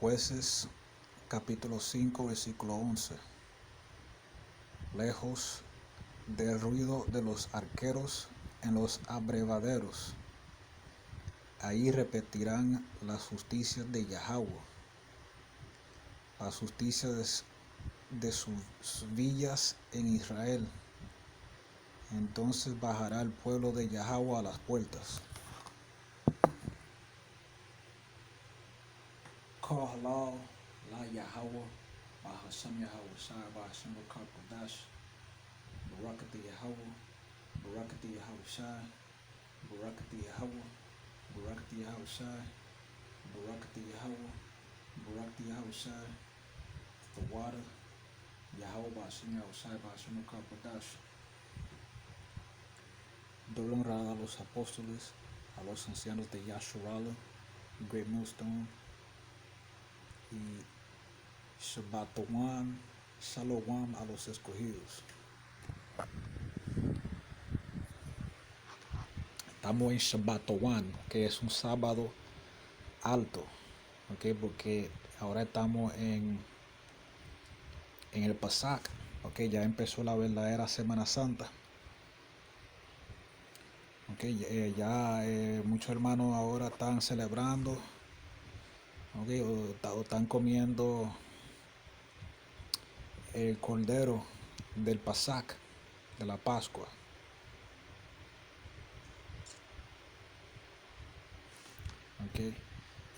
Jueces capítulo 5 versículo 11. Lejos del ruido de los arqueros en los abrevaderos, ahí repetirán las justicias de Yahweh, las justicias de sus villas en Israel. Entonces bajará el pueblo de Yahweh a las puertas. Call halal, la Yahweh, Bahasam Yahweh Shai, Bahasam Kodash, Barakati Yahweh, Barakati Yahweh Shai, Barakati Yahweh, Barakati Yahweh Shai, Barakati Yahweh, Barakati Yahweh Shai, the water, Yahweh Bahasam Yahweh Shai, Bahasam Kodash. Doble honrada a los apóstoles, a los ancianos de Yasharala, Great Millstone, y Shabbatawan, Shalom a los escogidos. Estamos en Shabbatawan, que es un sábado alto, ¿okay? Porque ahora estamos en el Passover, ¿okay? Ya empezó la verdadera Semana Santa. Okay, muchos hermanos ahora están celebrando, okay, o están comiendo el cordero del Passover, de la Pascua. Okay.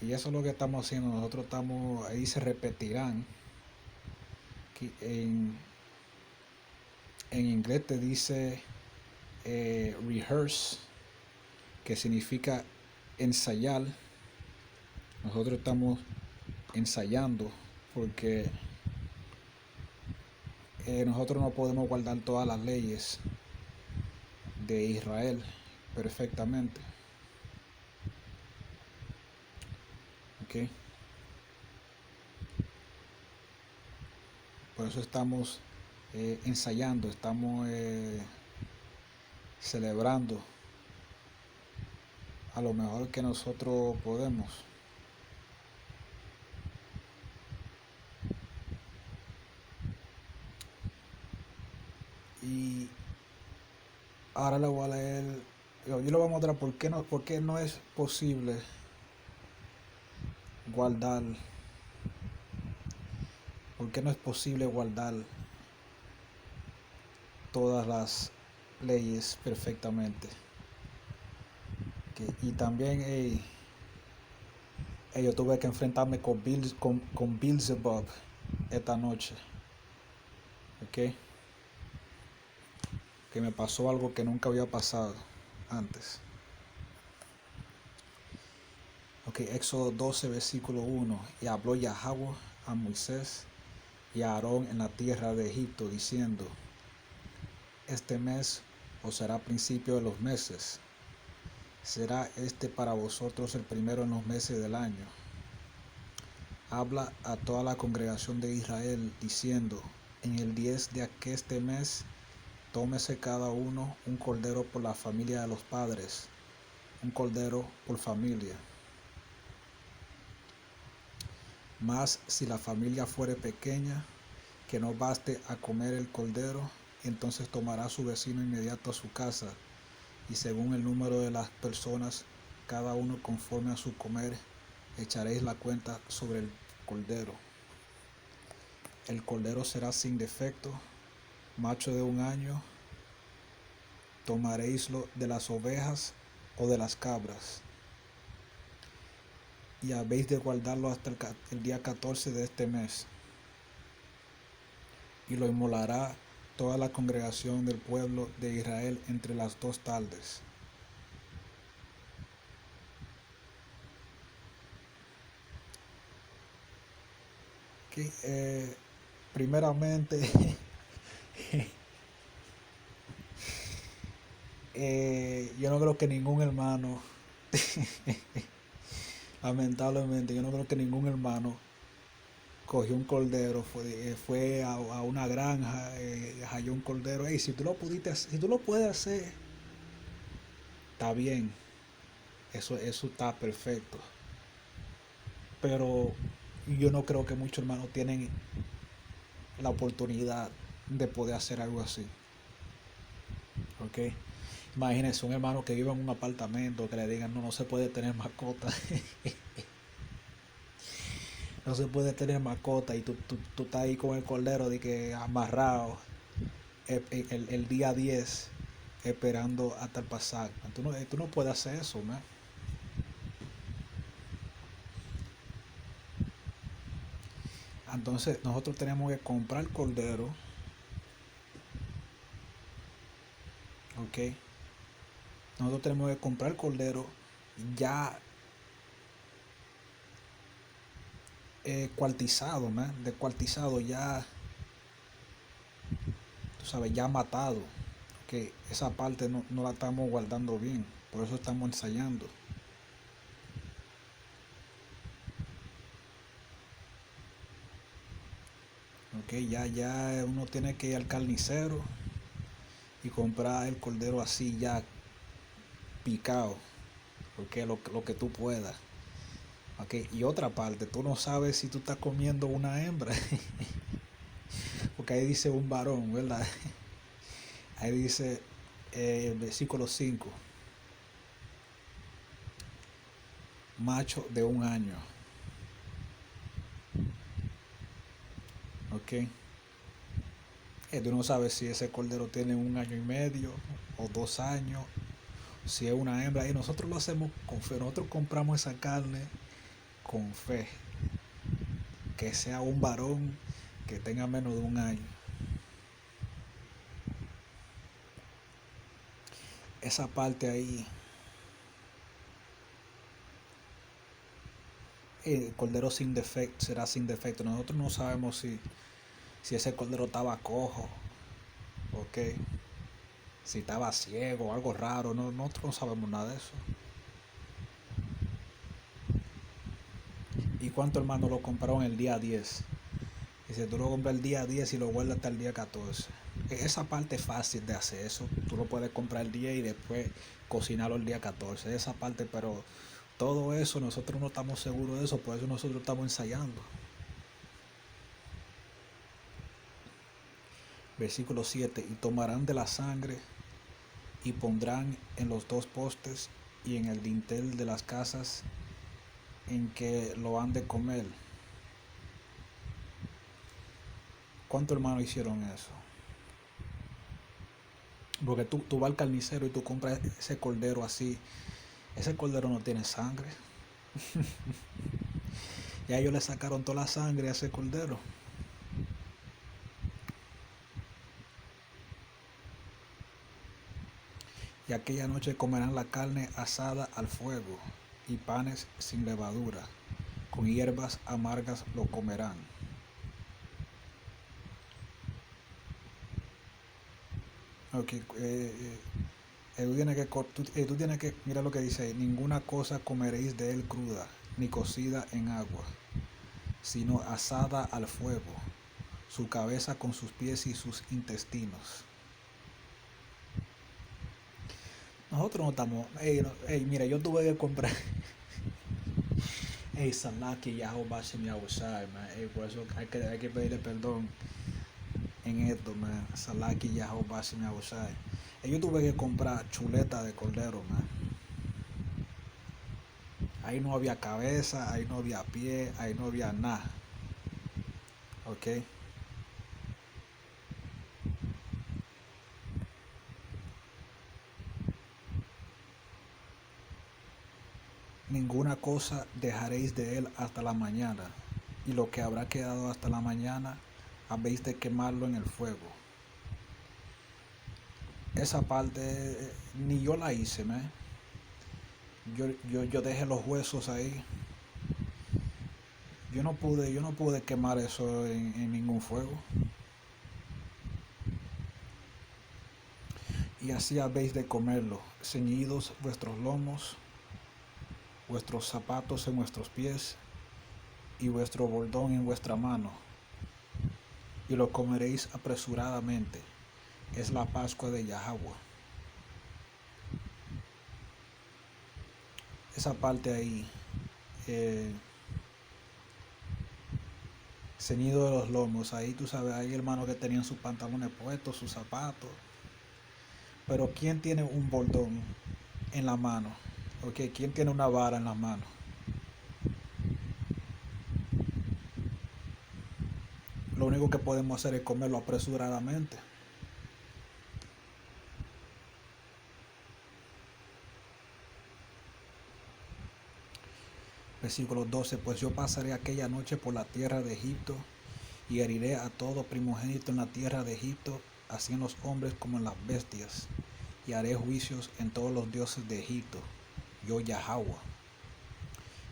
Y eso es lo que estamos haciendo. Nosotros estamos, ahí se repetirán. En inglés te dice rehearse, que significa ensayar. Nosotros estamos ensayando porque nosotros no podemos guardar todas las leyes de Israel perfectamente. Okay. Por eso estamos ensayando, estamos celebrando a lo mejor que nosotros podemos. Y ahora le voy a leer, yo le voy a mostrar por qué no es posible guardar, todas las leyes perfectamente. Okay. Y también yo tuve que enfrentarme con Beelzebub esta noche. Okay. Que me pasó algo que nunca había pasado antes. Okay, Éxodo 12, versículo 1. Y habló Yahweh a Moisés y a Aarón en la tierra de Egipto, diciendo: este mes os será principio de los meses. Será este para vosotros el primero en los meses del año. Habla a toda la congregación de Israel, diciendo: en el 10 de aqueste mes, tómese cada uno un cordero por la familia de los padres, un cordero por familia. Mas si la familia fuere pequeña, que no baste a comer el cordero, entonces tomará su vecino inmediato a su casa, y según el número de las personas, cada uno conforme a su comer, echaréis la cuenta sobre el cordero. El cordero será sin defecto, macho de 1 año. Tomaréislo de las ovejas o de las cabras, y habéis de guardarlo hasta el día 14 de este mes, y lo inmolará toda la congregación del pueblo de Israel entre las 2 tardes. Okay, primeramente, yo no creo que ningún hermano, lamentablemente, yo no creo que ningún hermano cogió un cordero, fue a una granja, halló un cordero. Hey, si tú lo puedes hacer, está bien, eso está perfecto. Pero yo no creo que muchos hermanos tienen la oportunidad de poder hacer algo así. ¿Ok? Imagínense un hermano que vive en un apartamento que le digan no se puede tener mascota. No se puede tener mascota y tú estás ahí con el cordero de que amarrado el día 10 esperando hasta el pasar. Tú no puedes hacer eso, man. Entonces nosotros tenemos que comprar cordero, ¿ok? Nosotros tenemos que comprar cordero ya cuartizado, man, descuartizado, ya, tú sabes, ya matado. Que esa parte no la estamos guardando bien, por eso estamos ensayando. Ok, ya uno tiene que ir al carnicero y comprar el cordero así ya picado, porque lo que tú puedas. Okay. Y otra parte, tú no sabes si tú estás comiendo una hembra, porque ahí dice un varón, ¿verdad? Ahí dice versículo 5, macho de 1 año. Ok. Tú no sabes si ese cordero tiene 1 año y medio o 2 años, si es una hembra. Y nosotros lo hacemos con fe. Nosotros compramos esa carne con fe. Que sea un varón que tenga menos de 1 año. Esa parte ahí, el cordero sin defecto será sin defecto. Nosotros no sabemos si ese cordero estaba cojo, ok, si estaba ciego o algo raro. Nosotros no sabemos nada de eso. ¿Y cuánto hermano lo compraron el día 10? Dice, tú lo compras el día 10 y lo guardas hasta el día 14. Esa parte es fácil de hacer eso. Tú lo puedes comprar el día y después cocinarlo el día 14. Esa parte, pero todo eso nosotros no estamos seguros de eso, por eso nosotros estamos ensayando. Versículo 7. Y tomarán de la sangre y pondrán en los 2 postes y en el dintel de las casas en que lo han de comer. ¿Cuántos hermanos hicieron eso? Porque tú vas al carnicero y tú compras ese cordero así. Ese cordero no tiene sangre. Ya ellos le sacaron toda la sangre a ese cordero. Y aquella noche comerán la carne asada al fuego y panes sin levadura. Con hierbas amargas lo comerán. Ok, tú tienes que, mira lo que dice ahí, ninguna cosa comeréis de él cruda, ni cocida en agua, sino asada al fuego, su cabeza con sus pies y sus intestinos. Nosotros no estamos, mira, yo tuve que comprar, Salaki Yahweh Shem Yahushai, man, por eso hay que pedirle perdón en esto, man, Salaki Yahweh Shem Yahushai. Yo tuve que comprar chuleta de cordero, man. Ahí no había cabeza, ahí no había pie, ahí no había nada. Ok. Ninguna cosa dejaréis de él hasta la mañana, y lo que habrá quedado hasta la mañana habéis de quemarlo en el fuego. Esa parte ni yo la hice, man. Yo dejé los huesos ahí. Yo no pude quemar eso en ningún fuego. Y así habéis de comerlo, ceñidos vuestros lomos, vuestros zapatos en vuestros pies y vuestro bordón en vuestra mano, y lo comeréis apresuradamente. Es la Pascua de Yahweh. Esa parte ahí, ceñido de los lomos. Ahí tú sabes, hay hermanos que tenían sus pantalones puestos, sus zapatos. Pero ¿quién tiene un bordón en la mano? Okay, ¿quién tiene una vara en la mano? Lo único que podemos hacer es comerlo apresuradamente. Versículo 12. Pues yo pasaré aquella noche por la tierra de Egipto y heriré a todo primogénito en la tierra de Egipto, así en los hombres como en las bestias, y haré juicios en todos los dioses de Egipto, yo Yahweh.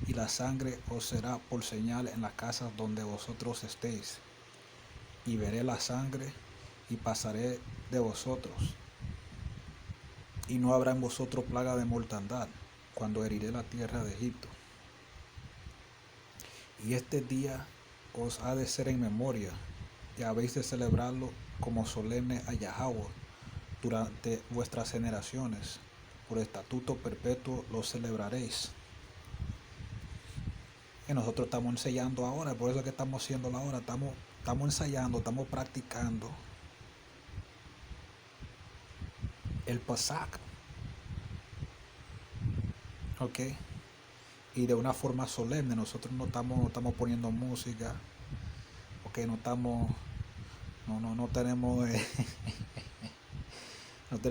Y la sangre os será por señal en las casas donde vosotros estéis, y veré la sangre y pasaré de vosotros, y no habrá en vosotros plaga de mortandad cuando heriré la tierra de Egipto. Y este día os ha de ser en memoria, y habéis de celebrarlo como solemne a Yahweh durante vuestras generaciones. Por estatuto perpetuo lo celebraréis. Y nosotros estamos ensayando ahora, por eso es que estamos haciendo ahora, estamos ensayando, estamos practicando el Passover, ¿ok? Y de una forma solemne. Nosotros no estamos poniendo música, ¿ok? No tenemos no tenemos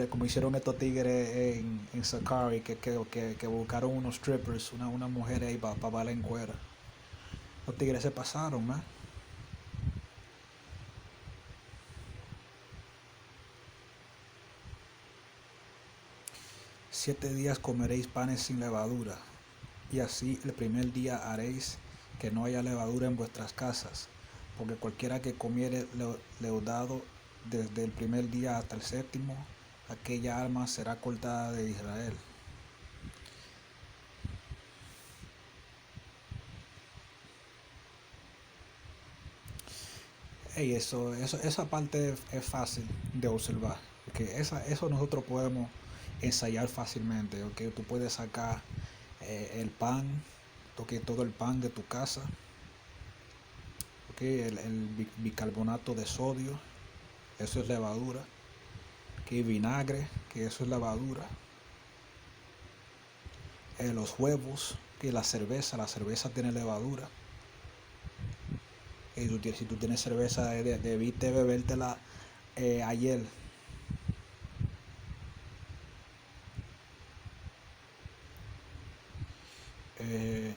como hicieron estos tigres en Sakari, que buscaron unos strippers, una mujer ahí para bailar en cuera. Los tigres se pasaron, ¿no? 7 días comeréis panes sin levadura, y así el primer día haréis que no haya levadura en vuestras casas, porque cualquiera que comiere leudado desde el primer día hasta el séptimo, aquella alma será cortada de Israel. Hey, esa parte es fácil de observar, porque eso nosotros podemos ensayar fácilmente, ¿ok? Tú puedes sacar el pan, ¿ok? Todo el pan de tu casa, ¿ok? El bicarbonato de sodio, eso es levadura, ¿ok? Vinagre, que eso es levadura, los huevos, que la cerveza tiene levadura. Si tú tienes cerveza, debiste bebértela ayer. Eh,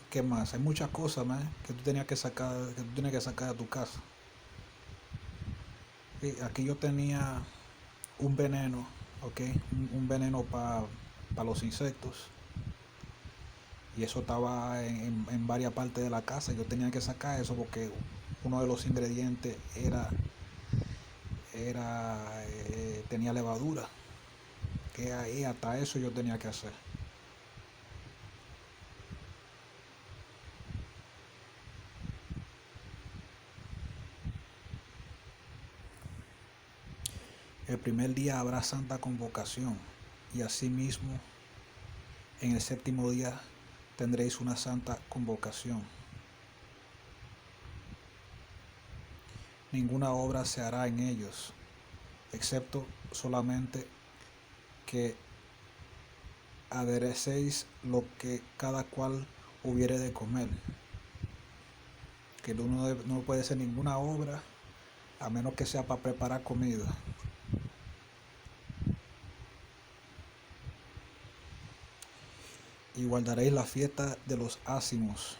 ¿Qué más? Hay muchas cosas, man, que tú tenías que sacar, de tu casa. Aquí yo tenía un veneno, ¿ok? Un veneno para los insectos. Y eso estaba en varias partes de la casa. Yo tenía que sacar eso porque uno de los ingredientes tenía levadura. Que ahí hasta eso yo tenía que hacer. El primer día habrá santa convocación, y asimismo en el séptimo día tendréis una santa convocación. Ninguna obra se hará en ellos, excepto solamente que aderecéis lo que cada cual hubiere de comer. Que no puede ser ninguna obra a menos que sea para preparar comida. Y guardaréis la fiesta de los ácimos.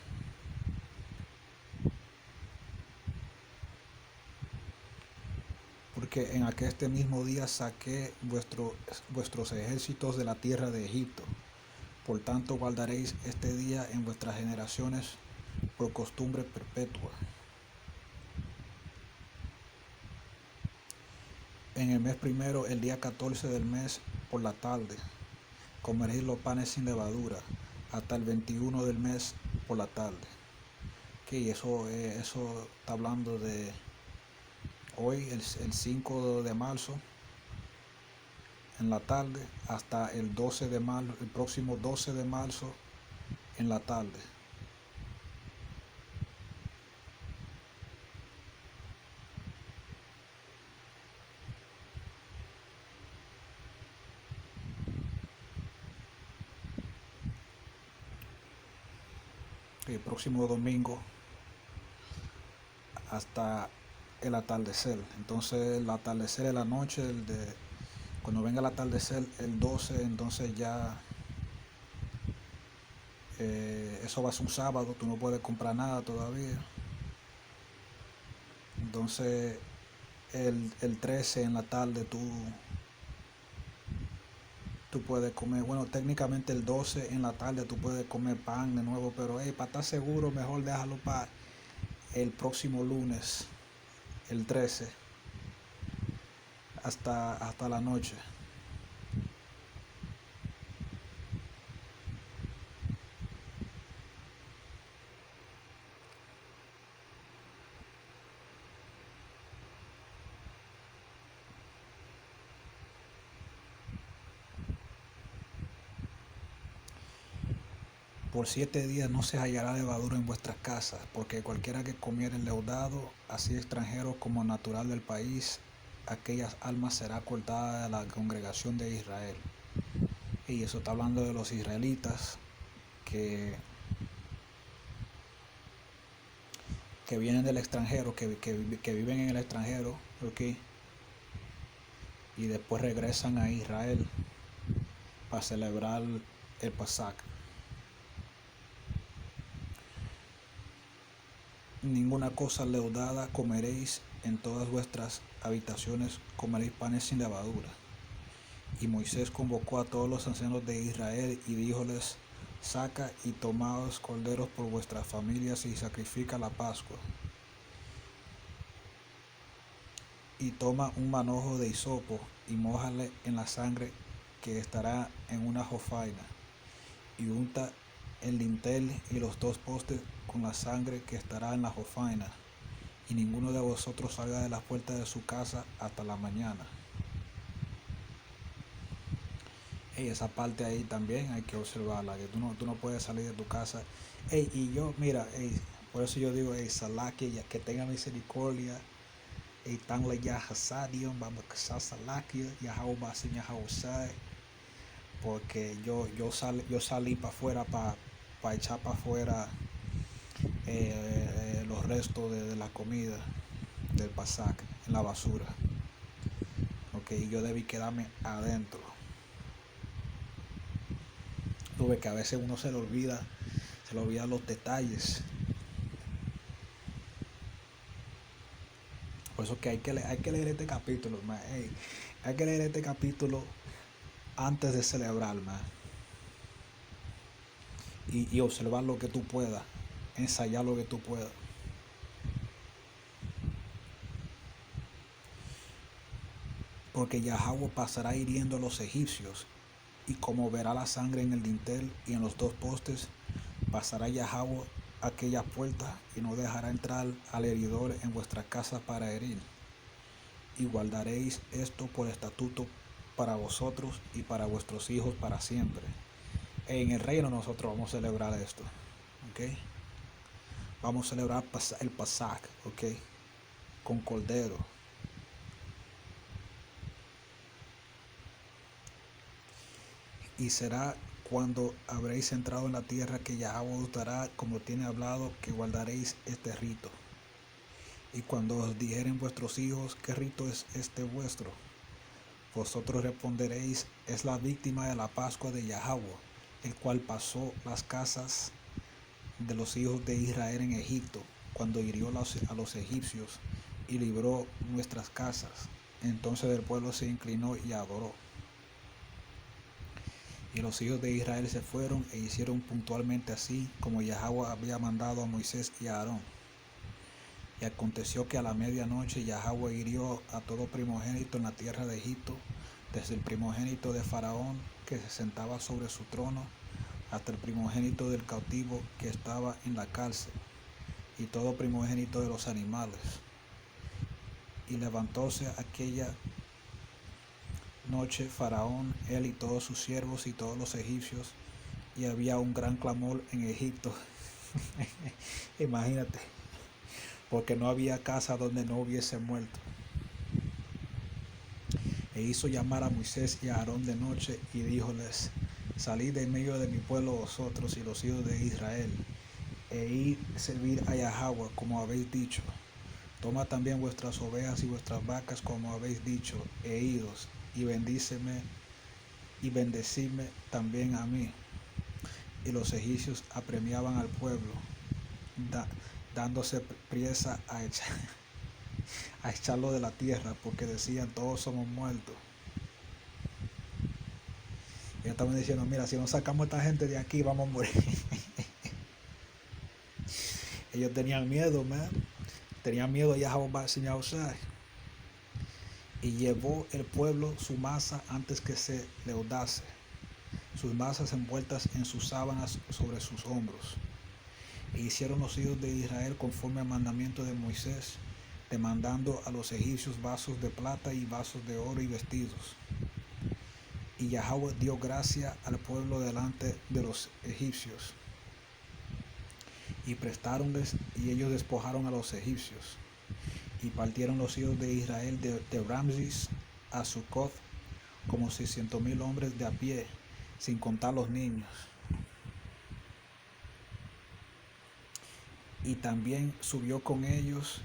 Porque en aquel mismo día saqué vuestros ejércitos de la tierra de Egipto. Por tanto guardaréis este día en vuestras generaciones por costumbre perpetua. En el mes primero, el día 14 del mes, por la tarde, comeréis los panes sin levadura, hasta el 21 del mes por la tarde. Okay, eso está hablando de hoy, el 5 de marzo, en la tarde hasta el 12 de marzo, el próximo 12 de marzo en la tarde. El próximo domingo hasta el atardecer. Entonces el atardecer de la noche, cuando venga el atardecer el 12, entonces ya eso va a ser un sábado, tú no puedes comprar nada todavía. Entonces el 13 en la tarde tú puedes comer, bueno, técnicamente el 12 en la tarde tú puedes comer pan de nuevo, pero para estar seguro mejor déjalo para el próximo lunes, el 13, hasta la noche. Por 7 días no se hallará levadura en vuestras casas, porque cualquiera que comiere leudado, así extranjero como natural del país, aquellas almas será cortada de la congregación de Israel. Y eso está hablando de los israelitas que vienen del extranjero, que viven en el extranjero, ¿ok? Y después regresan a Israel para celebrar el Passover. Ninguna cosa leudada comeréis, en todas vuestras habitaciones comeréis panes sin levadura. Y Moisés convocó a todos los ancianos de Israel y díjoles: saca y tomaos corderos por vuestras familias y sacrifica la Pascua. Y toma un manojo de hisopo y mójale en la sangre que estará en una jofaina, y unta el dintel y los 2 postes con la sangre que estará en la jofaina, y ninguno de vosotros salga de la puerta de su casa hasta la mañana. Esa parte ahí también hay que observarla, que tú no puedes salir de tu casa. Y yo, mira, por eso yo digo, Salakia, que tenga misericordia, tan le ya Hasadion, vamos a Salakia, Yahweh Basim Yahweh, porque yo salí para afuera para echar para afuera los restos de la comida del Passover en la basura. Y yo debí quedarme adentro. Tuve que a veces uno se le olvida los detalles. Por eso que hay que leer este capítulo, man. Hay que leer este capítulo antes de celebrar, man. Y observar lo que tú puedas, ensayar lo que tú puedas. Porque Yahweh pasará hiriendo a los egipcios, y como verá la sangre en el dintel y en los 2 postes, pasará Yahweh aquella puerta y no dejará entrar al heridor en vuestra casa para herir. Y guardaréis esto por estatuto para vosotros y para vuestros hijos para siempre. En el reino nosotros vamos a celebrar esto, ¿ok? Vamos a celebrar el Passover, ¿ok? Con cordero. Y será cuando habréis entrado en la tierra que Yahweh os dará, como tiene hablado, que guardaréis este rito. Y cuando os dijeren vuestros hijos, ¿qué rito es este vuestro? Vosotros responderéis: es la víctima de la Pascua de Yahweh, el cual pasó las casas de los hijos de Israel en Egipto, cuando hirió a los egipcios y libró nuestras casas. Entonces el pueblo se inclinó y adoró. Y los hijos de Israel se fueron e hicieron puntualmente así como Yahweh había mandado a Moisés y a Aarón. Y aconteció que a la medianoche Yahweh hirió a todo primogénito en la tierra de Egipto, desde el primogénito de Faraón, que se sentaba sobre su trono, hasta el primogénito del cautivo que estaba en la cárcel, y todo primogénito de los animales. Y levantóse aquella noche Faraón, él y todos sus siervos y todos los egipcios, y había un gran clamor en Egipto. Imagínate, porque no había casa donde no hubiese muerto. E hizo llamar a Moisés y a Aarón de noche y díjoles: salid de en medio de mi pueblo vosotros y los hijos de Israel, e id servir a Yahweh como habéis dicho. Toma también vuestras ovejas y vuestras vacas como habéis dicho, e idos, y bendíceme y bendecidme también a mí. Y los egipcios apremiaban al pueblo, dándose priesa a echarlo de la tierra, porque decían: todos somos muertos. Ellos estaban diciendo: mira, si no sacamos a esta gente de aquí, vamos a morir. Ellos tenían miedo, man. Tenían miedo a Yahweh sin Yahushua. Y llevó el pueblo su masa antes que se leudase, sus masas envueltas en sus sábanas sobre sus hombros. E hicieron los hijos de Israel conforme al mandamiento de Moisés, demandando a los egipcios vasos de plata y vasos de oro y vestidos. Y Yahweh dio gracia al pueblo delante de los egipcios. Y prestáronles, y ellos despojaron a los egipcios. Y partieron los hijos de Israel de Ramses a Succoth, como 600,000 hombres de a pie, sin contar los niños. Y también subió con ellos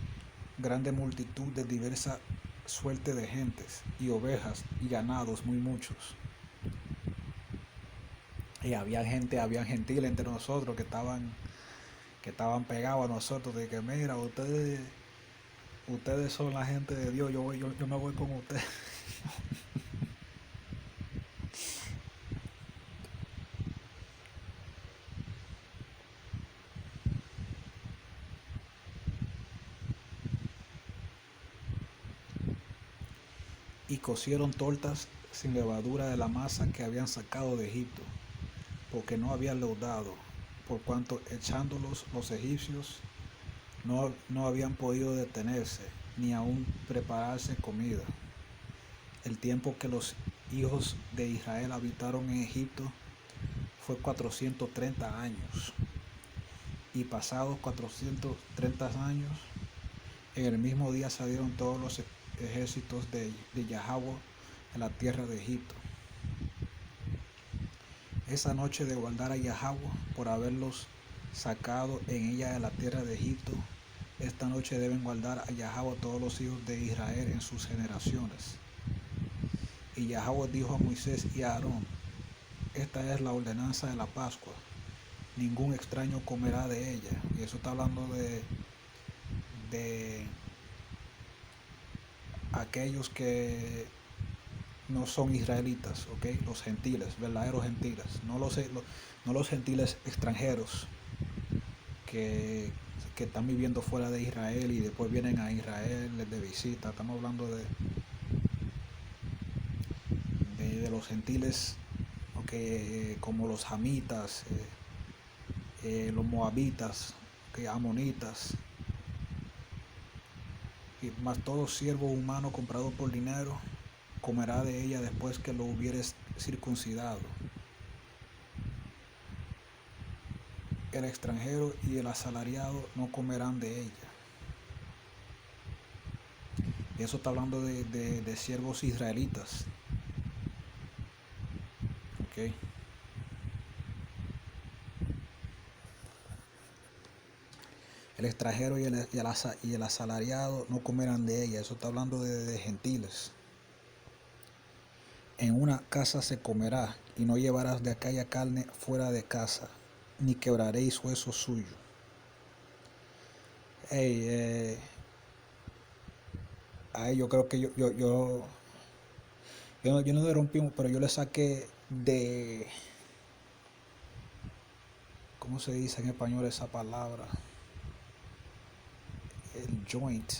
grande multitud de diversa suerte de gentes, y ovejas, y ganados muy muchos. Y había gentiles entre nosotros que estaban pegados a nosotros, de que mira, ustedes son la gente de Dios, yo me voy con ustedes. Y cocieron tortas sin levadura de la masa que habían sacado de Egipto, porque no habían leudado, por cuanto echándolos los egipcios no habían podido detenerse, ni aún prepararse comida. El tiempo que los hijos de Israel habitaron en Egipto fue 430 años. Y pasados 430 años, en el mismo día salieron todos los ejércitos de Yahweh en la tierra de Egipto. Esa noche de guardar a Yahweh por haberlos sacado en ella de la tierra de Egipto, esta noche deben guardar a Yahweh todos los hijos de Israel en sus generaciones. Y Yahweh dijo a Moisés y a Aarón: esta es la ordenanza de la Pascua, ningún extraño comerá de ella. Y eso está hablando de aquellos que no son israelitas, ¿okay? Los gentiles, verdaderos gentiles, no los gentiles extranjeros que están viviendo fuera de Israel y después vienen a Israel de visita. Estamos hablando de los gentiles, ¿okay? Como los hamitas, los moabitas, ¿okay? Amonitas, y más todo siervo humano comprado por dinero comerá de ella después que lo hubieres circuncidado. El extranjero y el asalariado no comerán de ella. Y eso está hablando de siervos israelitas. Okay. El extranjero y el asalariado no comerán de ella. Eso está hablando de gentiles. En una casa se comerá, y no llevarás de aquella carne fuera de casa, ni quebraréis hueso suyo. Yo creo que yo no le rompí, pero yo le saqué de, ¿cómo se dice en español esa palabra? El joint,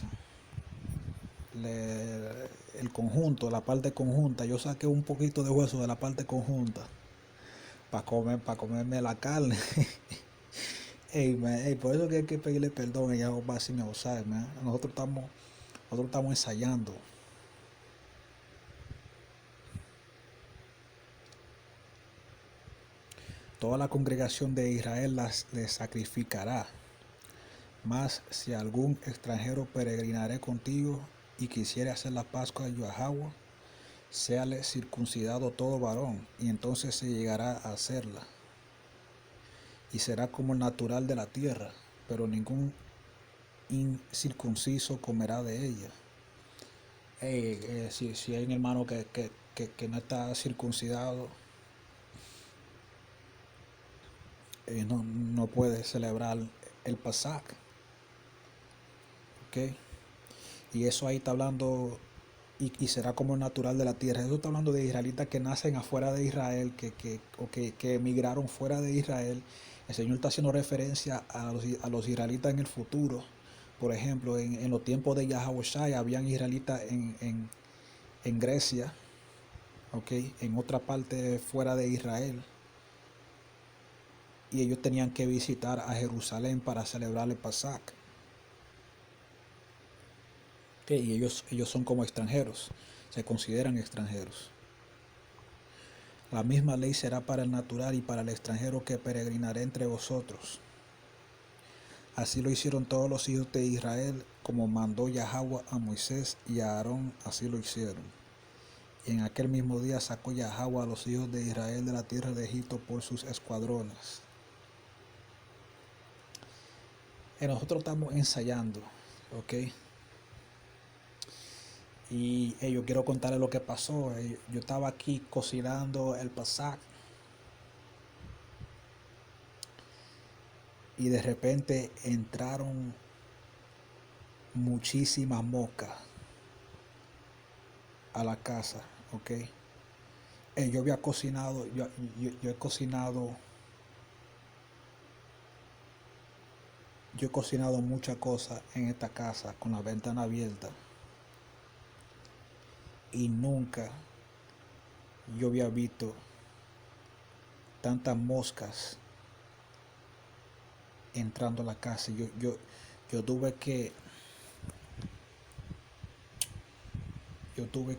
el conjunto, la parte conjunta. Yo saqué un poquito de hueso de la parte conjunta para comerme la carne. Por eso que hay que pedirle perdón a Yahweh sin usar, man. Nosotros estamos ensayando. Toda la congregación de Israel les sacrificará. Mas si algún extranjero peregrinaré contigo y quisiere hacer la Pascua a Yahweh, séale circuncidado todo varón, y entonces se llegará a hacerla. Y será como el natural de la tierra, pero ningún incircunciso comerá de ella. Si hay un hermano que no está circuncidado, no puede celebrar el Pasaj. ¿Okay? Y eso ahí está hablando, y será como el natural de la tierra. Eso está hablando de israelitas que nacen afuera de Israel, que emigraron fuera de Israel. El Señor está haciendo referencia a los israelitas en el futuro. Por ejemplo, en los tiempos de Yahweh habían israelitas en Grecia, ¿okay? En otra parte fuera de Israel. Y ellos tenían que visitar a Jerusalén para celebrar el Pasaj. ¿Okay? Y ellos son como extranjeros, se consideran extranjeros. La misma ley será para el natural y para el extranjero que peregrinaré entre vosotros. Así lo hicieron todos los hijos de Israel, como mandó Yahweh a Moisés y a Aarón, así lo hicieron. Y en aquel mismo día sacó Yahweh a los hijos de Israel de la tierra de Egipto por sus escuadrones. Y nosotros estamos ensayando, ¿ok? Y yo quiero contarles lo que pasó. Yo estaba aquí cocinando el Pasaj y de repente entraron muchísimas moscas a la casa, ¿ok? Yo había cocinado, yo he cocinado muchas cosas en esta casa con la ventana abierta y nunca yo había visto tantas moscas entrando a la casa. Yo tuve que yo tuve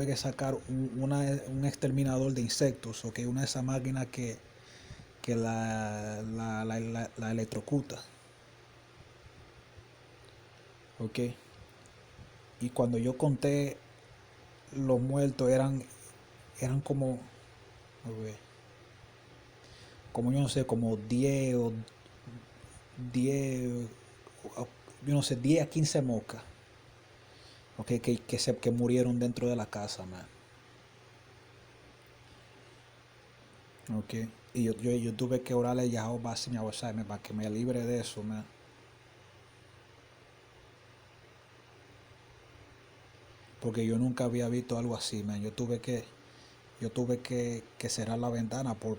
que sacar un exterminador de insectos, ¿ok? Una de esas máquinas que la electrocuta, ¿ok? Y cuando yo conté los muertos eran como, yo no sé, como 10 o 10, yo no sé, 10 a 15 moscas, ¿ok? Que murieron dentro de la casa, man. ¿Ok? Y yo tuve que orarle a Yahweh para que me libre de eso, man. Porque yo nunca había visto algo así, man. Yo tuve que cerrar la ventana por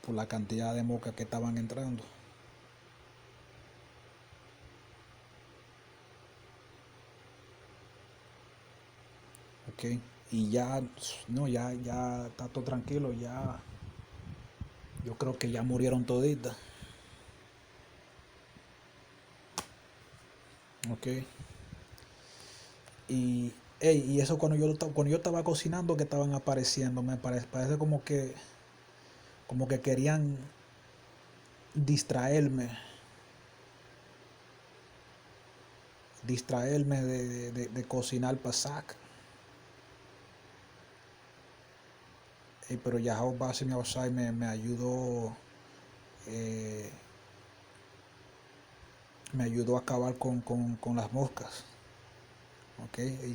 la cantidad de moscas que estaban entrando. ¿Ok? Y ya está todo tranquilo, ya yo creo que ya murieron toditas. ¿Ok? Y eso cuando yo estaba cocinando que estaban apareciendo, me parece como que querían distraerme de cocinar Pasaj. Pero Yahweh me ayudó, eh, a acabar con las moscas. ¿Ok? Y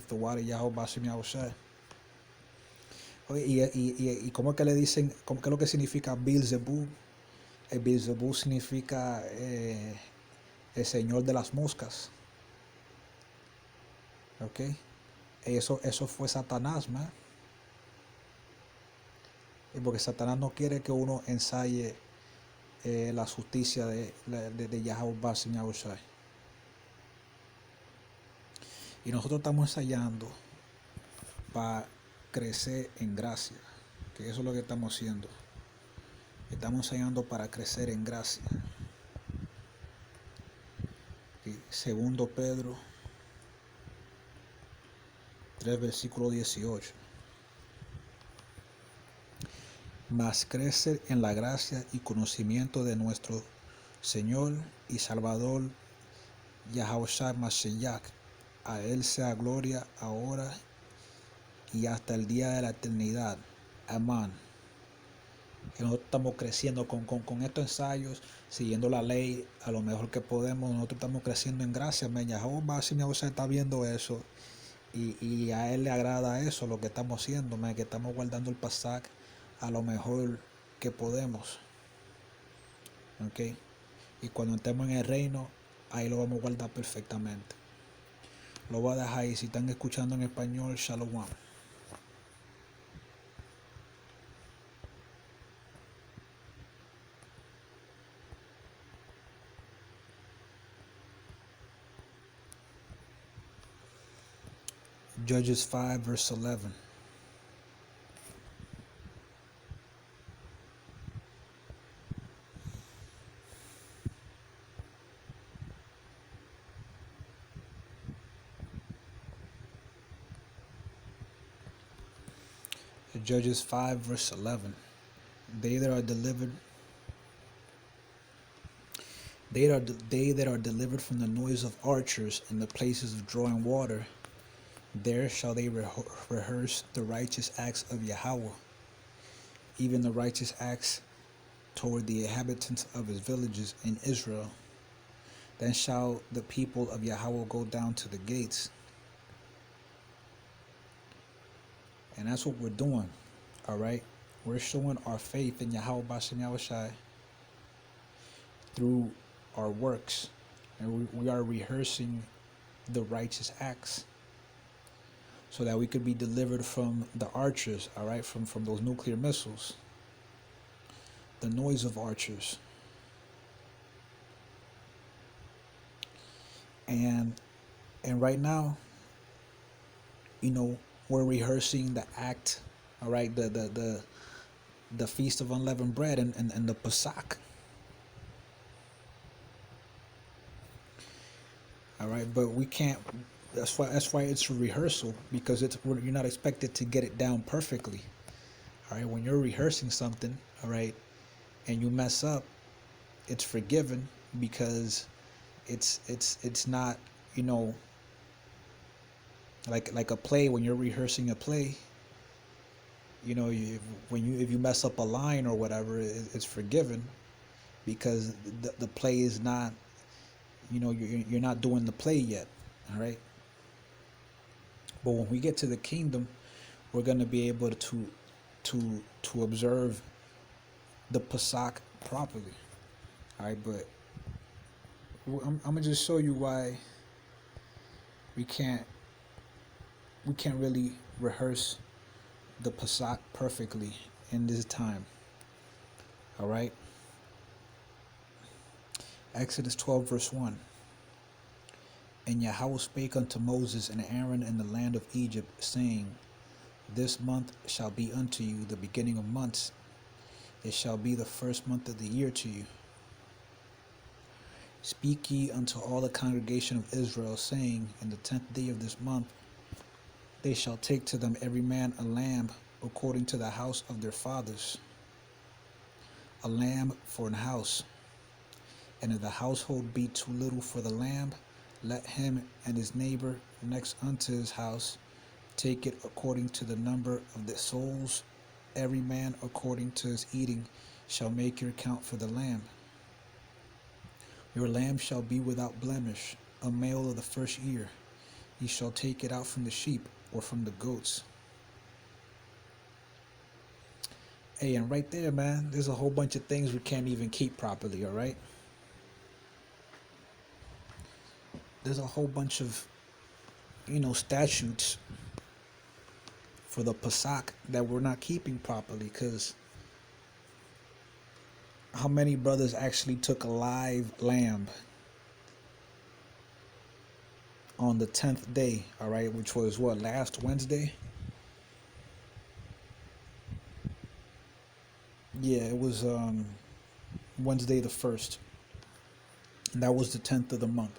cómo es que le dicen, qué es lo que significa Beelzebub. El Beelzebub significa el señor de las moscas. ¿Ok? Eso fue Satanás, man. Porque Satanás no quiere que uno ensaye la justicia de Yahweh Basim Yahushai. Y nosotros estamos ensayando para crecer en gracia, que eso es lo que estamos haciendo. Estamos ensayando para crecer en gracia. Y segundo Pedro 3, versículo 18. Mas crecer en la gracia y conocimiento de nuestro Señor y Salvador Yahushua Mashiach. A Él sea gloria ahora y hasta el día de la eternidad. Amén. Que nosotros estamos creciendo con estos ensayos, siguiendo la ley a lo mejor que podemos. Nosotros estamos creciendo en gracia. Yahushua está viendo eso y a Él le agrada eso, lo que estamos haciendo, que estamos guardando el pasaje a lo mejor que podemos. ¿Okay? Y cuando estemos en el reino, ahí lo vamos a guardar perfectamente. Lo voy a dejar ahí. Si están escuchando en español, shalom. Judges 5, verse 11. Judges 5, verse 11. They that are delivered from the noise of archers in the places of drawing water, there shall they rehearse the righteous acts of Yahweh, even the righteous acts toward the inhabitants of his villages in Israel. Then shall the people of Yahweh go down to the gates. And that's what we're doing, all right? We're showing our faith in Yahweh Bashem Yahushai through our works. And we are rehearsing the righteous acts so that we could be delivered from the archers, all right? From those nuclear missiles. The noise of archers. And right now, we're rehearsing the act, all right, the Feast of Unleavened Bread and the Pesach. All right, but we can't. That's why it's a rehearsal, because you're not expected to get it down perfectly. All right, when you're rehearsing something, all right, and you mess up, it's forgiven, because it's not, like a play. When you're rehearsing a play, if you mess up a line or whatever, it's forgiven, because the play is not, you're not doing the play yet. All right. But when we get to the kingdom, we're going to be able to observe the Pesach properly. All right, but I'm gonna just show you why we can't really rehearse the Pesach perfectly in this time. All right. Exodus 12, verse 1. And Yahweh spake unto Moses and Aaron in the land of Egypt, saying, This month shall be unto you the beginning of months. It shall be the first month of the year to you. Speak ye unto all the congregation of Israel, saying, In the 10th day of this month they shall take to them every man a lamb according to the house of their fathers, a lamb for an house. And if the household be too little for the lamb, let him and his neighbor next unto his house take it according to the number of the souls. Every man according to his eating shall make your count for the lamb. Your lamb shall be without blemish, a male of the first year. Ye shall take it out from the sheep or from the goats. Hey, and right there, man, there's a whole bunch of things we can't even keep properly, all right? There's a whole bunch of, statutes for the Pesach that we're not keeping properly, because how many brothers actually took a live lamb on the 10th day, all right, which was what, last Wednesday? Yeah, it was Wednesday the 1st. And that was the 10th of the month.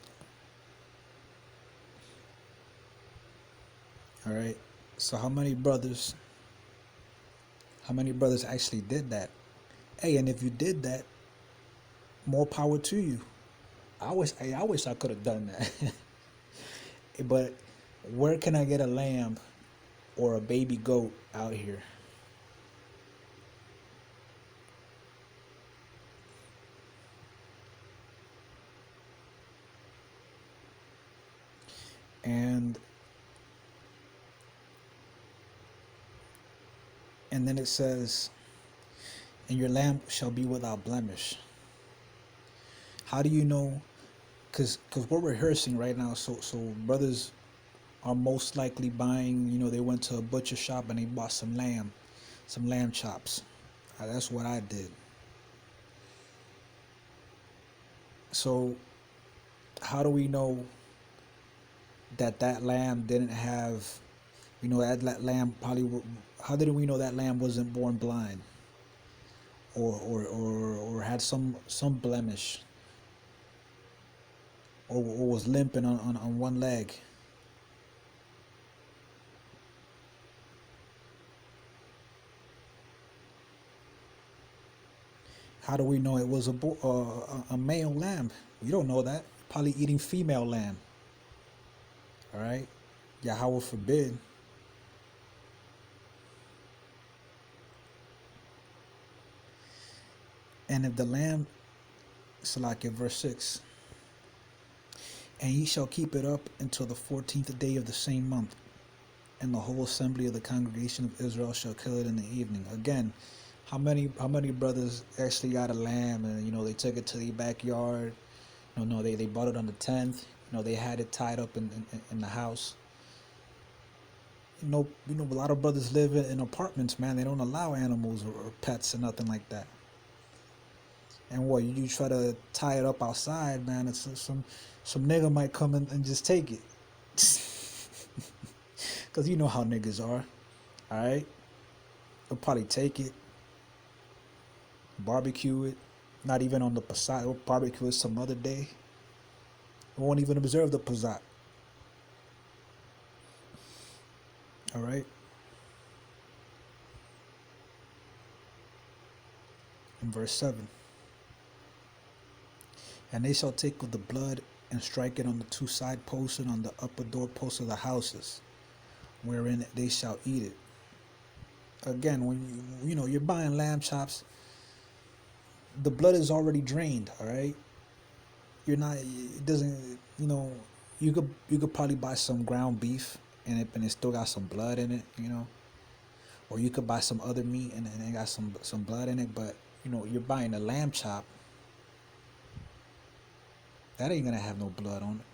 All right. So how many brothers actually did that? Hey, and if you did that, more power to you. I wish I could have done that. But where can I get a lamb or a baby goat out here? And and then it says, and your lamb shall be without blemish. How do you know? Because we're rehearsing right now, so brothers are most likely buying. They went to a butcher shop and they bought some lamb chops. That's what I did. So how do we know that lamb didn't have, that lamb probably? How did we know that lamb wasn't born blind, or had some blemish, or was limping on one leg? How do we know it was a male lamb? We don't know that. Probably eating female lamb. All right. Yahweh forbid. And if the lamb, it's like in verse 6, and ye shall keep it up until the 14th day of the same month, and the whole assembly of the congregation of Israel shall kill it in the evening. Again, how many brothers actually got a lamb and they took it to the backyard? No, they bought it on the 10th. They had it tied up in the house. A lot of brothers live in apartments, man. They don't allow animals or pets or nothing like that. And what, you try to tie it up outside, man? It's some nigga might come in and just take it, cause you know how niggas are. All right, they'll probably take it, barbecue it. Not even on the Passat. They'll barbecue it some other day. They won't even observe the Passat. All right. In verse 7. And they shall take of the blood and strike it on the two side posts and on the upper door posts of the houses, wherein they shall eat it. Again, when you're buying lamb chops, the blood is already drained. All right, you're not. It doesn't. You could probably buy some ground beef and it still got some blood in it. Or you could buy some other meat and it got some blood in it. But you're buying a lamb chop. That ain't gonna have no blood on it.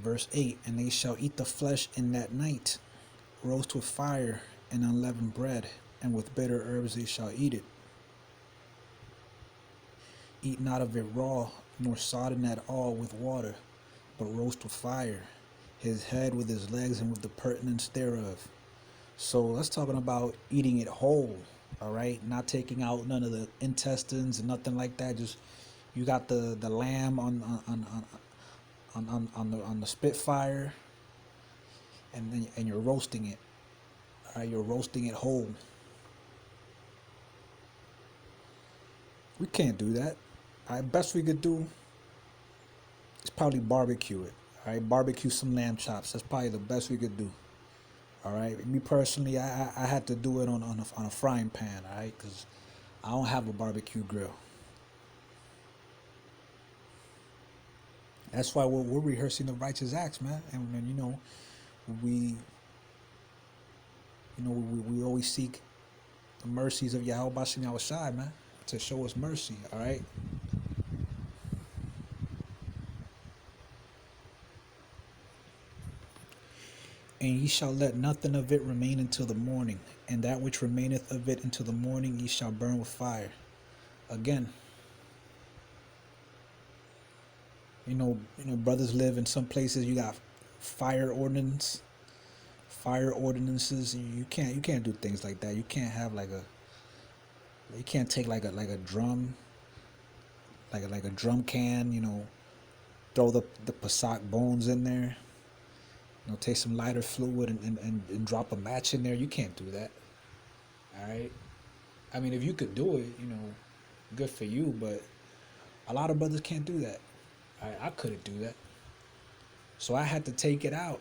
Verse 8, and they shall eat the flesh in that night, roast with fire and unleavened bread, and with bitter herbs they shall eat it. Eat not of it raw, nor sodden at all with water, but roast with fire, his head with his legs and with the purtenance thereof. So let's talking about eating it whole, all right? Not taking out none of the intestines and nothing like that. Just you got the lamb on the spitfire, and you're roasting it. All right, you're roasting it whole. We can't do that. All right, best we could do is probably barbecue it. All right, barbecue some lamb chops. That's probably the best we could do. All right, me personally, I had to do it on a frying pan. All right, because I don't have a barbecue grill. That's why we're rehearsing the righteous acts, man. And we we always seek the mercies of Yahweh Bashim Yahushai, man, to show us mercy. All right. And ye shall let nothing of it remain until the morning, and that which remaineth of it until the morning ye shall burn with fire. Again, brothers live in some places. You got fire ordinances. You can't do things like that. You can't have you can't take like a drum, like a drum can. Throw the Passover bones in there. Take some lighter fluid and drop a match in there. You can't do that. All right. I mean, if you could do it, good for you. But a lot of brothers can't do that. I couldn't do that. So I had to take it out.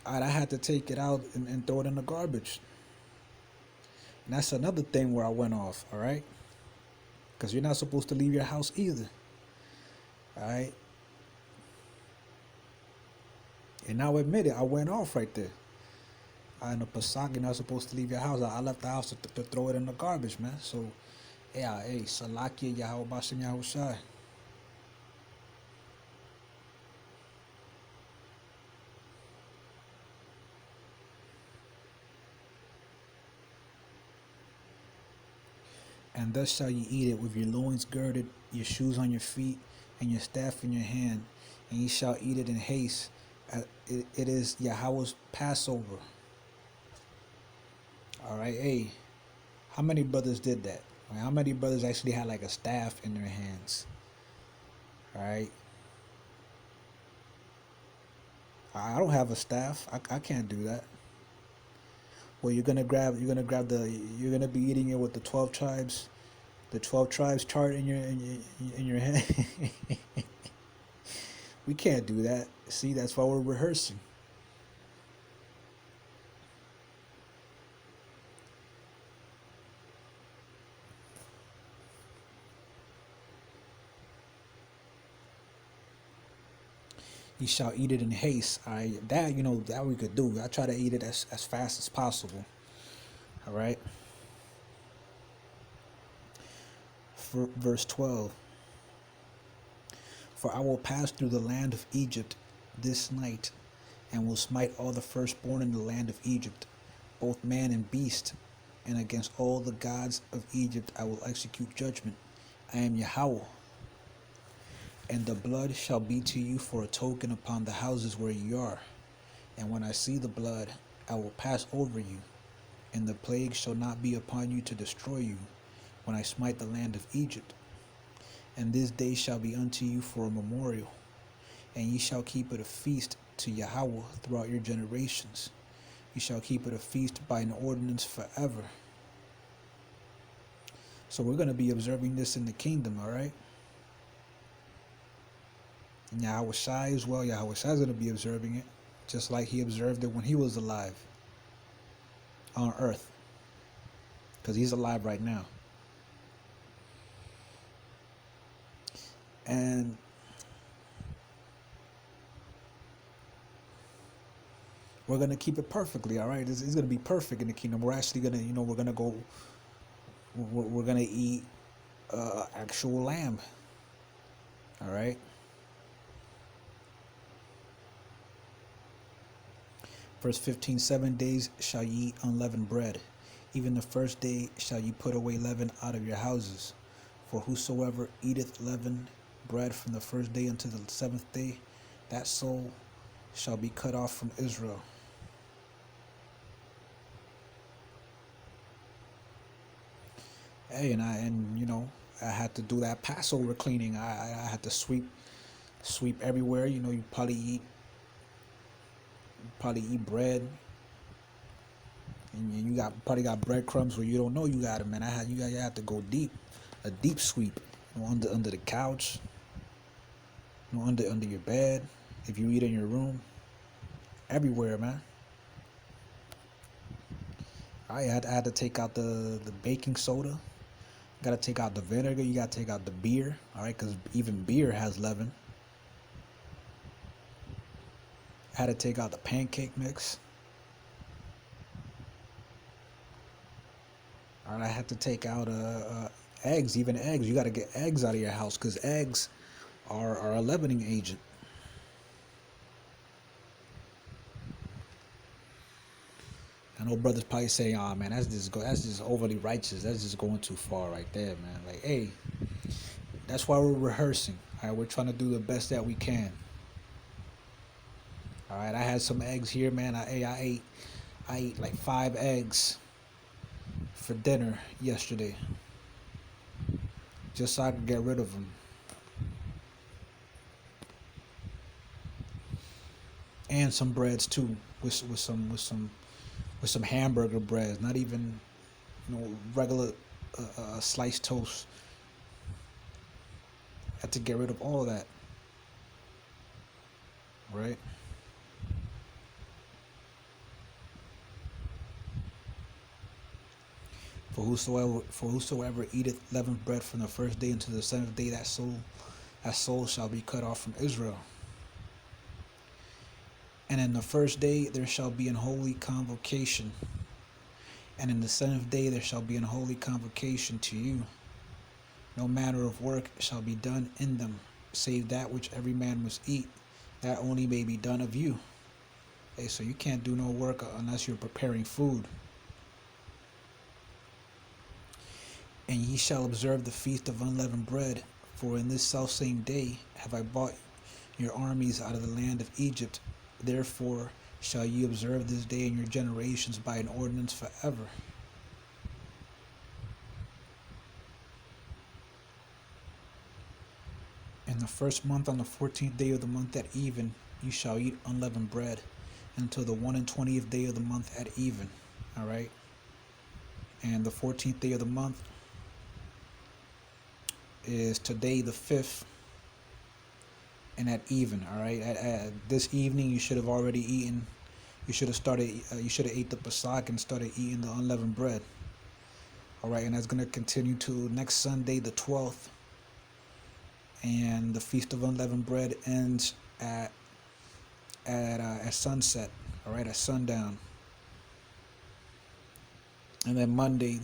I had to take it out and throw it in the garbage. And that's another thing where I went off. All right. Because you're not supposed to leave your house either. All right. And I'll admit it, I went off right there. In the Passover, you're not supposed to leave your house. I left the house to throw it in the garbage, man. So, yeah, hey, Salakia, Yahweh Bashem Yahushai. And thus shall ye eat it with your loins girded, your shoes on your feet, and your staff in your hand. And ye shall eat it in haste. It is Yahweh's Passover. All right, hey, how many brothers did that? How many brothers actually had like a staff in their hands? All right. I don't have a staff. I can't do that. Well, you're gonna be eating it with the 12 tribes, chart in your head. We can't do that. See, that's why we're rehearsing. You shall eat it in haste. All right, that we could do. I try to eat it as fast as possible. All right. For verse 12. For I will pass through the land of Egypt this night, and will smite all the firstborn in the land of Egypt, both man and beast, and against all the gods of Egypt I will execute judgment. I am Yahweh. And the blood shall be to you for a token upon the houses where ye are. And when I see the blood, I will pass over you, and the plague shall not be upon you to destroy you, when I smite the land of Egypt. And this day shall be unto you for a memorial, and ye shall keep it a feast to Yahweh throughout your generations. Ye shall keep it a feast by an ordinance forever. So we're going to be observing this in the kingdom, all right? And Yahweh Shai as well. Yahweh Shai is going to be observing it, just like he observed it when he was alive on earth, because he's alive right now. And we're going to keep it perfectly, all right? It's going to be perfect in the kingdom. We're actually going to, we're going to eat actual lamb, all right? Verse 15, 7 days shall ye eat unleavened bread. Even the first day shall ye put away leaven out of your houses. For whosoever eateth leavened bread from the first day unto the 7th day, that soul shall be cut off from Israel. Hey, I had to do that Passover cleaning. I had to sweep everywhere. You probably eat bread, and you probably got breadcrumbs where you don't know you got them. Man, you have to go deep, a deep sweep, under the couch, under your bed, if you eat in your room, everywhere, man. I had to take out the baking soda. Got to take out the vinegar. You got to take out the beer, all right, because even beer has leaven. Had to take out the pancake mix. All right, I had to take out eggs, even eggs. You got to get eggs out of your house, because eggs are a leavening agent. I know brothers probably say, "Oh man, that's just overly righteous. That's just going too far right there, man." Like, hey, that's why we're rehearsing. All right, we're trying to do the best that we can. All right, I had some eggs here, man. I ate like 5 eggs for dinner yesterday, just so I could get rid of them. And some breads too, with some hamburger breads, not even regular sliced toast. I had to get rid of all of that, right? For whosoever eateth leavened bread from the first day until the seventh day, that soul shall be cut off from Israel. And in the first day there shall be an holy convocation, and in the seventh day there shall be an holy convocation to you. No manner of work shall be done in them, save that which every man must eat, that only may be done of you. Hey, so you can't do no work unless you're preparing food. And ye shall observe the feast of unleavened bread, for in this selfsame day have I brought your armies out of the land of Egypt. Therefore shall ye observe this day in your generations by an ordinance forever. In the first month, on the 14th day of the month at even, you shall eat unleavened bread, until the 21st day of the month at even. All right. And the 14th day of the month is today, the 5th, and at even. All right. At this evening, you should have already eaten. You should have started. You should have ate the pasak and started eating the unleavened bread. All right, and that's gonna continue to next Sunday, the 12th. And the Feast of Unleavened Bread ends at sunset, all right, at sundown. And then Monday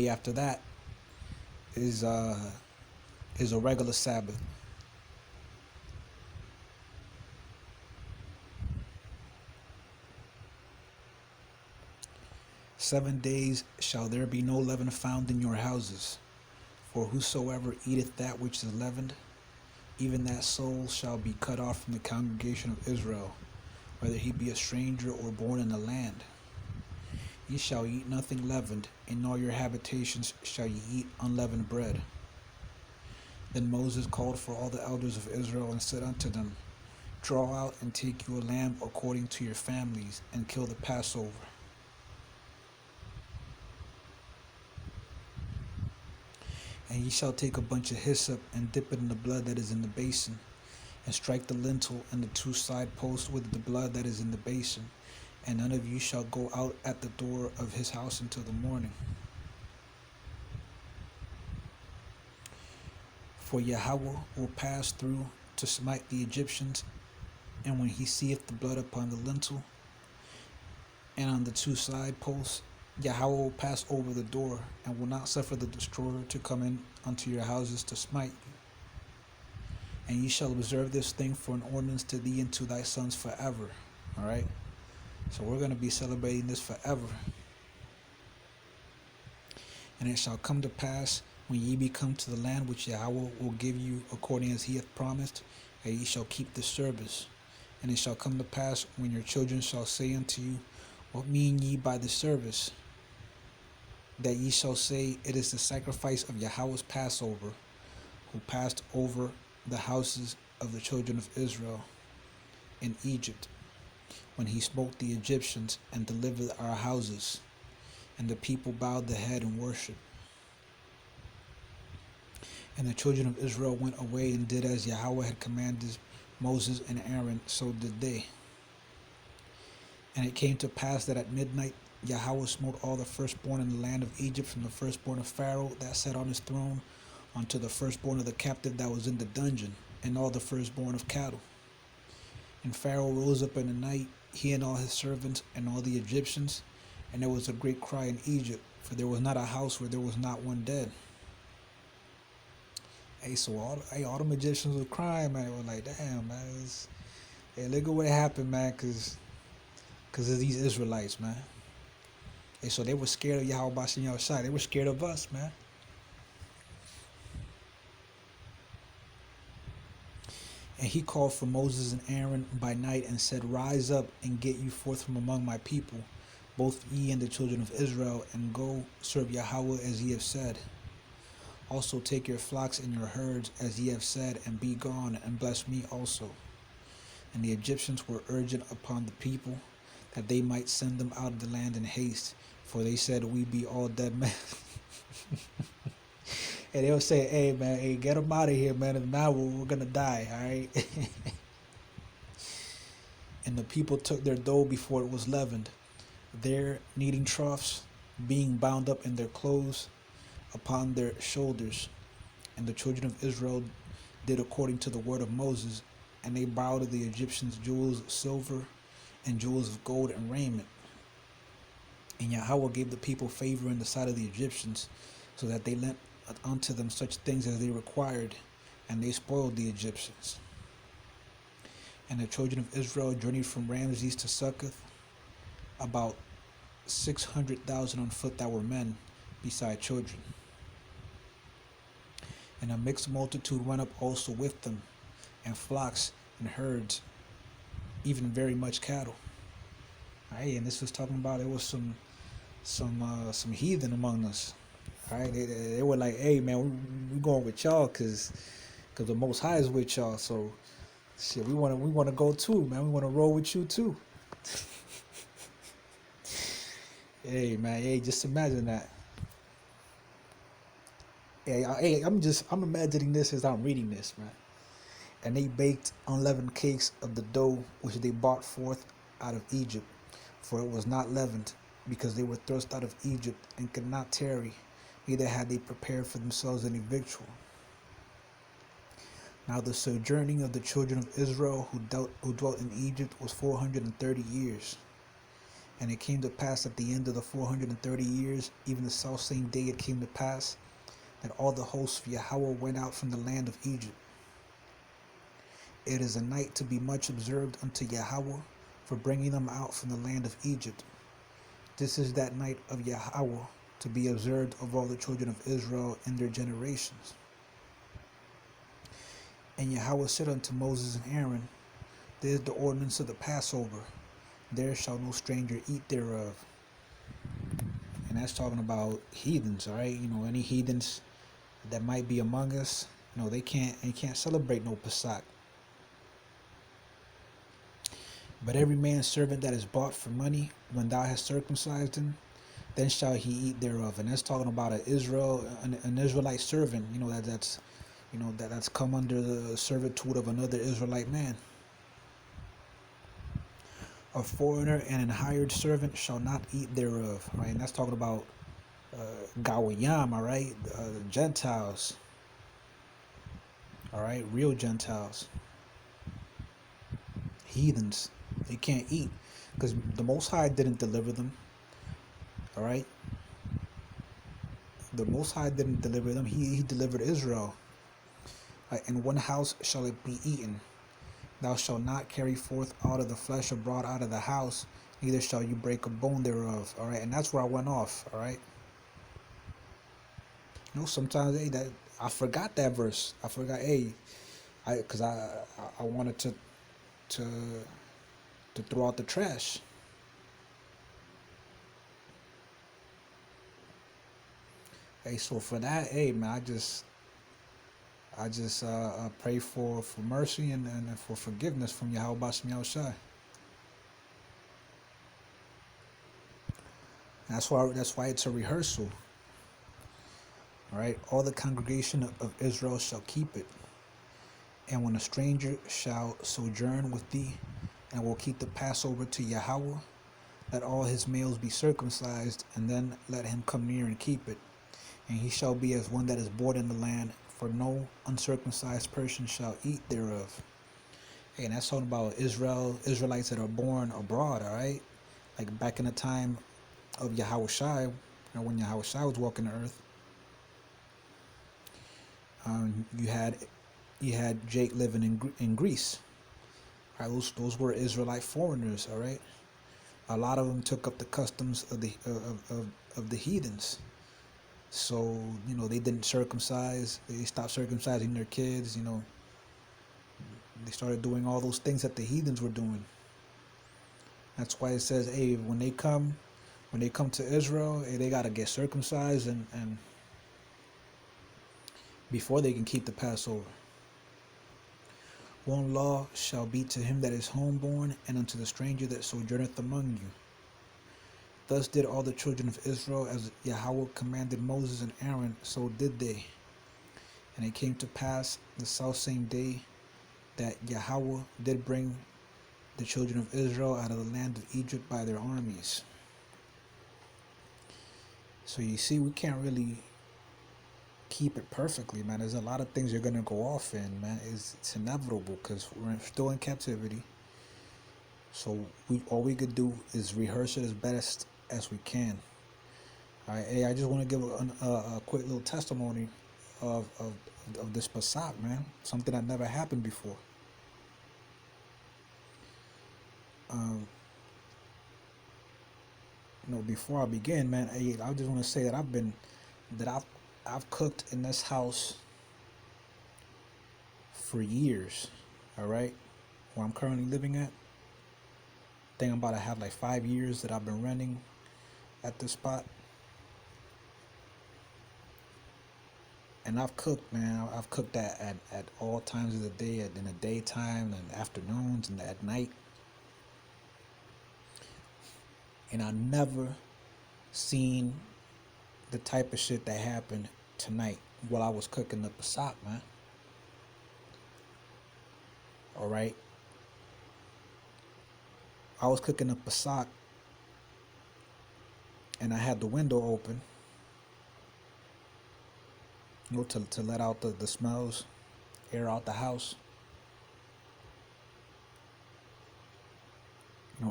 after that is a regular Sabbath. "7 days shall there be no leaven found in your houses. For whosoever eateth that which is leavened, even that soul shall be cut off from the congregation of Israel, whether he be a stranger or born in the land. Ye shall eat nothing leavened, in all your habitations shall ye eat unleavened bread." Then Moses called for all the elders of Israel and said unto them, "Draw out and take you a lamb according to your families, and kill the Passover. And ye shall take a bunch of hyssop and dip it in the blood that is in the basin, and strike the lintel and the 2 side posts with the blood that is in the basin, and none of you shall go out at the door of his house until the morning. For Yahweh will pass through to smite the Egyptians, and when he seeth the blood upon the lintel and on the 2 side posts, Yahweh will pass over the door, and will not suffer the destroyer to come in unto your houses to smite you. And ye shall observe this thing for an ordinance to thee and to thy sons forever." All right? So we're going to be celebrating this forever. "And it shall come to pass, when ye be come to the land which Yahweh will give you according as he hath promised, that ye shall keep the service. And it shall come to pass, when your children shall say unto you, What mean ye by the service? That ye shall say, It is the sacrifice of Yahweh's Passover, who passed over the houses of the children of Israel in Egypt, when he smote the Egyptians and delivered our houses. And the people bowed the head and worshipped. And the children of Israel went away and did as Yahweh had commanded Moses and Aaron, so did they. And it came to pass that at midnight Yahweh smote all the firstborn in the land of Egypt, from the firstborn of Pharaoh that sat on his throne, unto the firstborn of the captive that was in the dungeon, and all the firstborn of cattle. And Pharaoh rose up in the night, he and all his servants, and all the Egyptians, and there was a great cry in Egypt, for there was not a house where there was not one dead. Hey, so all the Egyptians were crying, man. They were like, damn, man. Hey, look at what happened, man, because Because of these Israelites, man. And so they were scared of Yahweh Bashem Yahushai. They were scared of us, man. And he called for Moses and Aaron by night and said, Rise up and get you forth from among my people, both ye and the children of Israel, and go serve Yahweh as ye have said. Also take your flocks and your herds as ye have said, and be gone, and bless me also. And the Egyptians were urgent upon the people, that they might send them out of the land in haste, for they said, We be all dead men. And they'll say, Hey, man, hey, get them out of here, man. If not, we're going to die, all right? And the people took their dough before it was leavened, their kneading troughs being bound up in their clothes upon their shoulders. And the children of Israel did according to the word of Moses, and they borrowed of the Egyptians jewels of silver and jewels of gold and raiment. And Yahweh gave the people favor in the sight of the Egyptians, so that they lent unto them such things as they required, and they spoiled the Egyptians. And the children of Israel journeyed from Ramses to Succoth, about 600,000 on foot that were men, beside children. And a mixed multitude went up also with them, and flocks and herds, even very much cattle. Right, and this was talking about there was some heathen among us. Right, they were like, "Hey, man, we going with y'all, cause the Most High is with y'all. So, shit, we want to go too, man. We want to roll with you too." Hey, man, hey, just imagine that. Hey, I'm imagining this as I'm reading this, man. And they baked unleavened cakes of the dough which they brought forth out of Egypt, for it was not leavened, because they were thrust out of Egypt and could not tarry, neither had they prepared for themselves any victual. Now the sojourning of the children of Israel who dwelt in Egypt was 430 years. And it came to pass at the end of the 430 years, even the selfsame day it came to pass, that all the hosts of Yahweh went out from the land of Egypt. It is a night to be much observed unto Yahweh, for bringing them out from the land of Egypt. This is that night of Yahweh, to be observed of all the children of Israel in their generations. And Yahweh said unto Moses and Aaron, This is the ordinance of the Passover. There shall no stranger eat thereof. And that's talking about heathens, all right? Any heathens that might be among us, they can't celebrate no Pesach. But every man's servant that is bought for money, when thou hast circumcised him, then shall he eat thereof. And that's talking about an Israelite servant, that's come under the servitude of another Israelite man. A foreigner and an hired servant shall not eat thereof. Right, and that's talking about Gawayam, all right, Gentiles. All right, real Gentiles, heathens. They can't eat because the Most High didn't deliver them. All right, the Most High didn't deliver them. He delivered Israel. In one house shall it be eaten. Thou shalt not carry forth out of the flesh abroad out of the house, neither shall you break a bone thereof. All right, and that's where I went off. All right. Sometimes that I forgot that verse. I forgot. Because I wanted to throw out the trash. So for that, man, I just pray for mercy and for forgiveness from Yahweh Bashem Yahushai. That's why it's a rehearsal. All right, all the congregation of Israel shall keep it. And when a stranger shall sojourn with thee, and will keep the Passover to Yahweh, let all his males be circumcised, and then let him come near and keep it. And he shall be as one that is born in the land, for no uncircumcised person shall eat thereof. And that's talking about Israelites that are born abroad, all right? Like back in the time of Yahushai, when Yahushai was walking the earth, you had Jake living in Greece. Right, those were Israelite foreigners, all right? a lot of them took up the customs of the heathens. So, they didn't circumcise. They stopped circumcising their kids. They started doing all those things that the heathens were doing. That's why it says, hey, when they come to Israel, hey, they got to get circumcised and before they can keep the Passover. One law shall be to him that is homeborn, and unto the stranger that sojourneth among you. Thus did all the children of Israel, as Yahweh commanded Moses and Aaron, so did they. And it came to pass the selfsame day that Yahweh did bring the children of Israel out of the land of Egypt by their armies. So you see, we can't really keep it perfectly, man. There's a lot of things you're going to go off in, man. It's inevitable because we're still in captivity. So all we could do is rehearse it as best as we can. All right, hey, I just want to give a quick little testimony of this Passat, man. Something that never happened before. Before I begin, man, hey, I just want to say that I've cooked in this house for years. All right, where I'm currently living at. I think I'm about to have like 5 years that I've been renting at this spot. And I've cooked, man. I've cooked at all times of the day, in the daytime and afternoons and at night. And I never seen the type of shit that happened tonight while I was cooking the Passat, man. All right. I was cooking the Passat and I had the window open, to let out the smells, air out the house,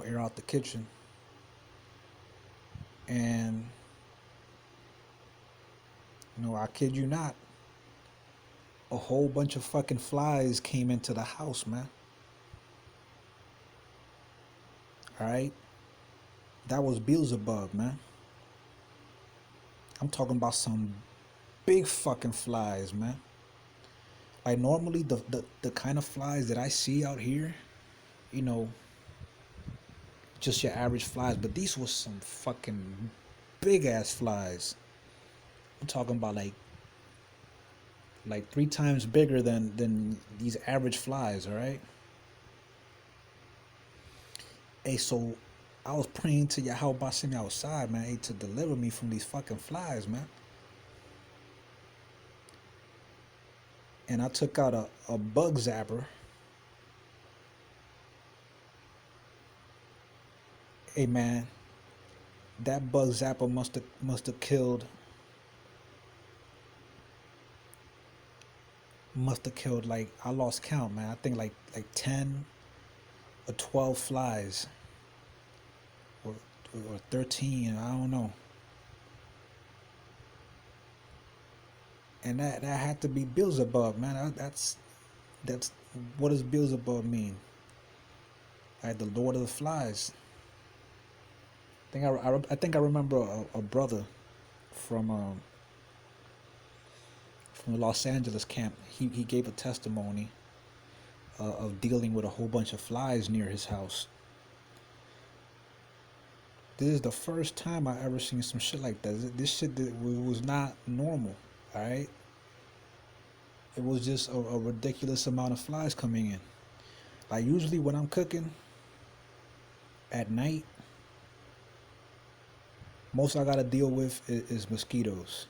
air out the kitchen. And, I kid you not, a whole bunch of fucking flies came into the house, man. All right? That was Beelzebub, man. I'm talking about some big fucking flies, man. Like normally the kind of flies that I see out here, just your average flies, but these were some fucking big ass flies. I'm talking about like 3 times bigger than these average flies, all right? Hey, so I was praying to Yahweh Basimi outside, man, to deliver me from these fucking flies, man. And I took out a bug zapper. Hey, man, that bug zapper must have killed like, I lost count, man. I think like 10 or 12 flies or 13, I don't know. And that had to be Beelzebub, man. That's what does Beelzebub mean? The Lord of the Flies. I think I remember a brother from the Los Angeles camp. He gave a testimony of dealing with a whole bunch of flies near his house. This is the first time I ever seen some shit like that. This shit was not normal, all right? It was just a ridiculous amount of flies coming in. Like usually when I'm cooking at night, most I gotta deal with is mosquitoes,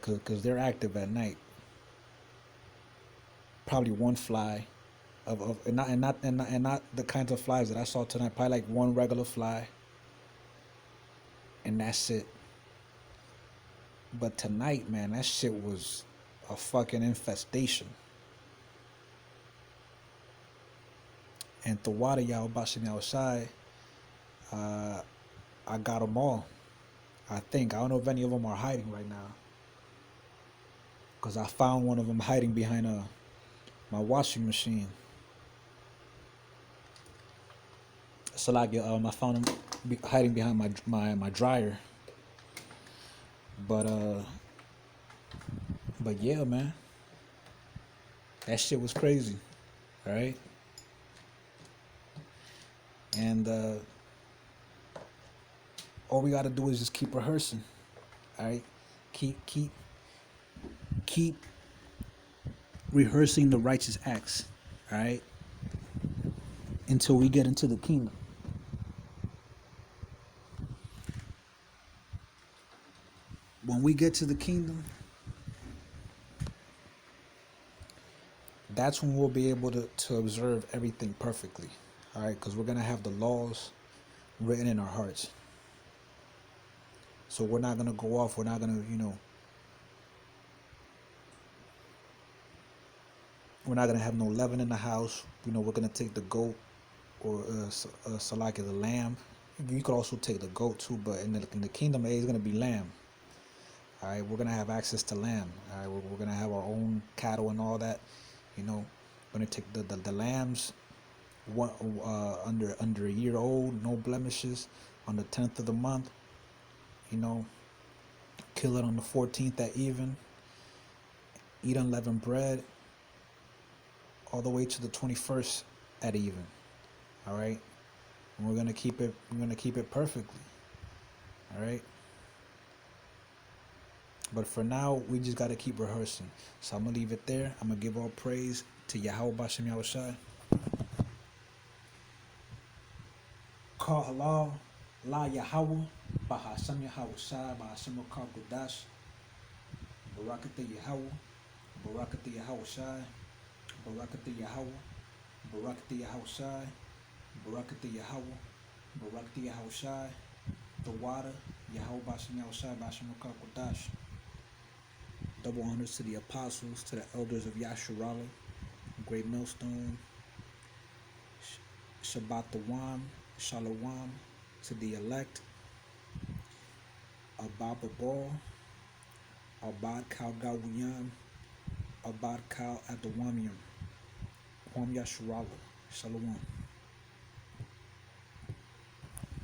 cause they're active at night. Probably one fly, and not the kinds of flies that I saw tonight. Probably like one regular fly, and that's it. But tonight, man, that shit was a fucking infestation. And the water y'all bashing outside, I got them all. I don't know if any of them are hiding right now, because I found one of them hiding behind my washing machine. I found him hiding behind my dryer. But yeah, man, that shit was crazy, all right? And all we gotta do is just keep rehearsing, all right? Keep rehearsing the righteous acts, all right? Until we get into the kingdom. When we get to the kingdom, that's when we'll be able to observe everything perfectly, all right? Because we're going to have the laws written in our hearts. So we're not going to go off. We're not going to, we're not going to have no leaven in the house. We're going to take the goat or salaki, the lamb. You could also take the goat too, but in the kingdom, it's going to be lamb. All right, we're going to have access to lamb. All right, we're going to have our own cattle and all that. We're going to take the lambs under a year old, no blemishes, on the 10th of the month. Kill it on the 14th at even. Eat unleavened bread all the way to the 21st at even. All right, and we're going to keep it perfectly. All right. But for now, we just got to keep rehearsing. So I'm going to leave it there. I'm going to give all praise to Yahweh Bashem Yahushai. Call halal, la Yahweh, Bahashem Yahushai, Bahashem Kal Gudash, Barakatah Yahweh, Barakatah Yahushai, Barakatah Yahweh, Barakatah Yahushai, Barakatah Yahweh, Barakatah Yahushai, the water, Yahweh Bashem Yahushai, Bahashem Kal Gudash. Double honors to the apostles, to the elders of Yasharala, Great Millstone, Shabbat Awam, Shalom, to the elect, Abba Babal, Abad Kal Gawiyam, Abad Kal Adawamium, Kwam Yasharala, Shalom.